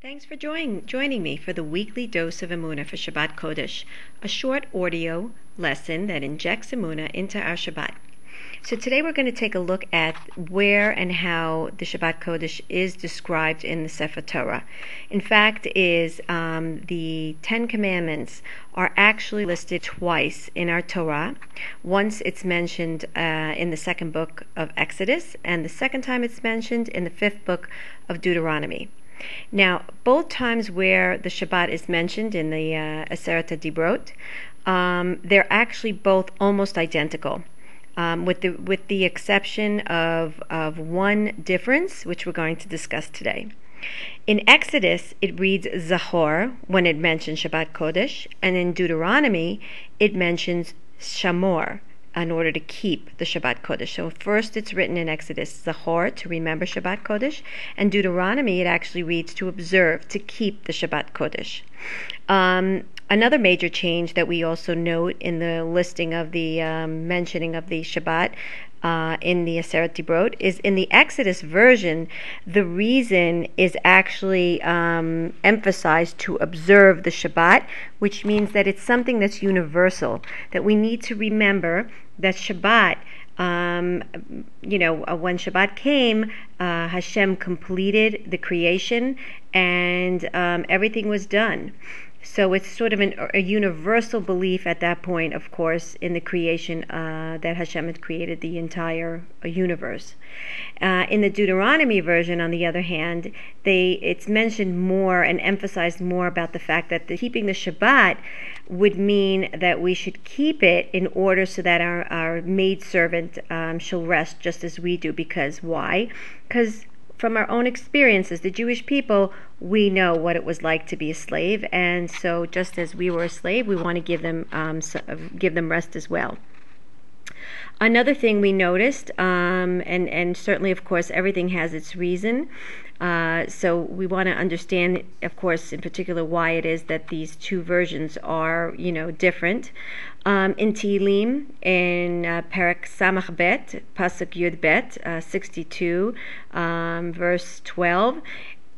Thanks for joining me for the weekly dose of Emuna for Shabbat Kodesh, a short audio lesson that injects Emuna into our Shabbat. So today we're going to take a look at where and how the Shabbat Kodesh is described in the Sefer Torah. In fact, the 10 Commandments are actually listed twice in our Torah. Once it's mentioned in the second book of Exodus, and the second time it's mentioned in the fifth book of Deuteronomy. Now, both times where the Shabbat is mentioned in the Aseret Dibrot, they're actually both almost identical, with the exception of one difference, which we're going to discuss today. In Exodus, it reads Zachor when it mentions Shabbat Kodesh, and in Deuteronomy, it mentions Shamor, in order to keep the Shabbat Kodesh. So first it's written in Exodus, Zachor, to remember Shabbat Kodesh, and Deuteronomy it actually reads to observe, to keep the Shabbat Kodesh. Another major change that we also note in the listing of the mentioning of the Shabbat in the Aseret Dibrot is in the Exodus version, the reason is actually emphasized to observe the Shabbat, which means that it's something that's universal, that we need to remember that Shabbat, when Shabbat came, Hashem completed the creation and everything was done. So it's sort of a universal belief at that point, of course, in the creation that Hashem had created the entire universe. In the Deuteronomy version, on the other hand, it's mentioned more and emphasized more about the fact that keeping the Shabbat would mean that we should keep it in order so that our maidservant shall rest just as we do. Because why? Because from our own experiences, the Jewish people, we know what it was like to be a slave, and so just as we were a slave, we want to give them rest as well. Another thing we noticed, and certainly, of course, everything has its reason. So we want to understand, of course, in particular, why it is that these two versions are, different. In Tehillim, in Perek Samach Bet, Pasuk Yud Bet, 62, verse 12,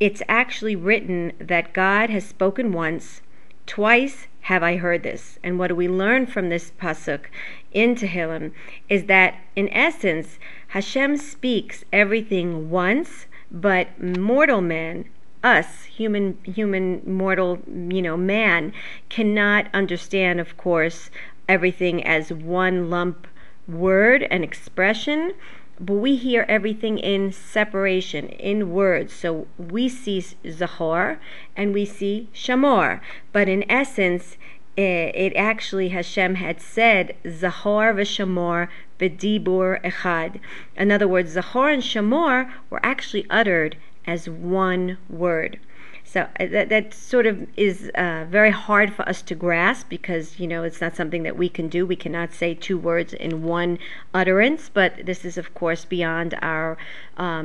it's actually written that God has spoken once, twice have I heard this. And what do we learn from this pasuk in Tehillim is that, in essence, Hashem speaks everything once, but mortal man, us, human mortal, man, cannot understand, of course, everything as one lump word and expression, but we hear everything in separation, in words. So we see Zachor and we see Shamor, but in essence, it actually, Hashem had said Zachor v'Shamor b'dibur echad. In other words, Zachor and Shamor were actually uttered as one word. So that sort of is very hard for us to grasp, because it's not something that we can do. We cannot say two words in one utterance, but this is, of course, beyond our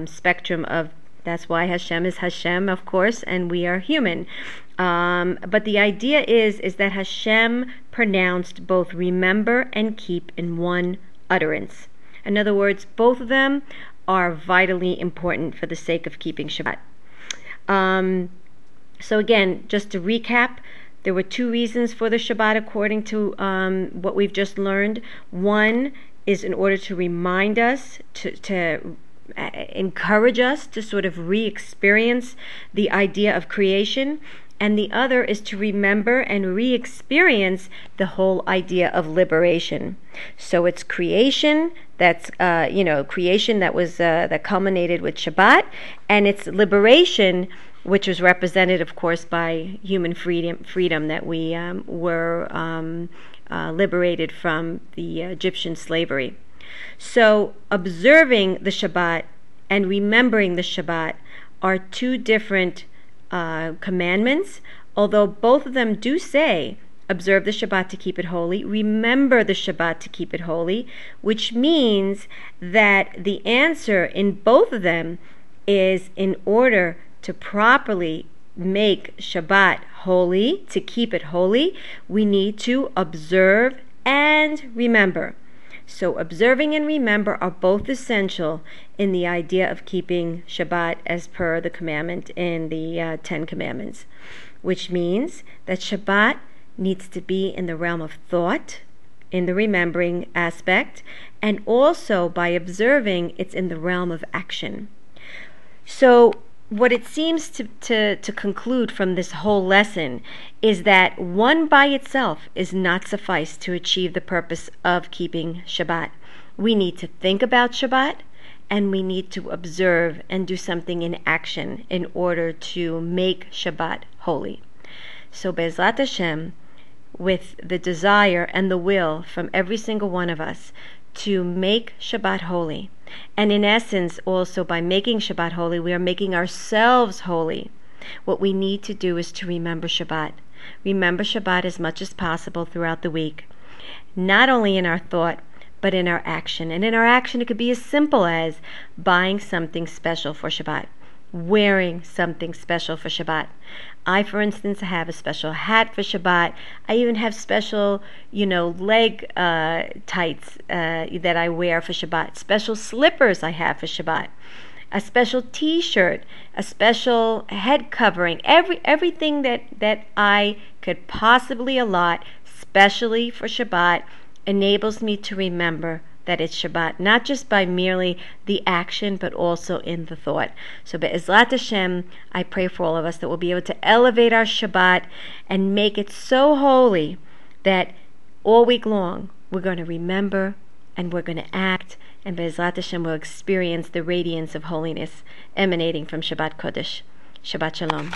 spectrum of. That's why Hashem is Hashem, of course, and we are human. But the idea is that Hashem pronounced both remember and keep in one utterance. In other words, both of them are vitally important for the sake of keeping Shabbat. So again, just to recap, there were two reasons for the Shabbat according to what we've just learned. One is in order to remind us, to encourage us to sort of re-experience the idea of creation, and the other is to remember and re-experience the whole idea of liberation. So it's creation that's creation that culminated with Shabbat, and it's liberation, which was represented, of course, by human freedom that we were liberated from the Egyptian slavery. So observing the Shabbat and remembering the Shabbat are two different commandments, although both of them do say, observe the Shabbat to keep it holy, remember the Shabbat to keep it holy, which means that the answer in both of them is, in order to properly make Shabbat holy, to keep it holy, we need to observe and remember. So observing and remember are both essential in the idea of keeping Shabbat as per the commandment in the Ten Commandments, which means that Shabbat needs to be in the realm of thought, in the remembering aspect, and also by observing, it's in the realm of action. So what it seems to conclude from this whole lesson is that one by itself is not suffice to achieve the purpose of keeping Shabbat. We need to think about Shabbat, and we need to observe and do something in action in order to make Shabbat holy. So Be'ezrat Hashem, with the desire and the will from every single one of us to make Shabbat holy, and in essence also by making Shabbat holy, we are making ourselves holy. What we need to do is to remember Shabbat. Remember Shabbat as much as possible throughout the week, not only in our thought, but in our action. And in our action, it could be as simple as buying something special for Shabbat, wearing something special for Shabbat. I, for instance, have a special hat for Shabbat. I even have special, leg tights that I wear for Shabbat. Special slippers I have for Shabbat. A special T-shirt, a special head covering. Everything that I could possibly allot, specially for Shabbat, enables me to remember that it's Shabbat, not just by merely the action, but also in the thought. So Be'ezrat Hashem, I pray for all of us that we'll be able to elevate our Shabbat and make it so holy that all week long we're going to remember and we're going to act, and Be'ezrat Hashem will experience the radiance of holiness emanating from Shabbat Kodesh. Shabbat Shalom.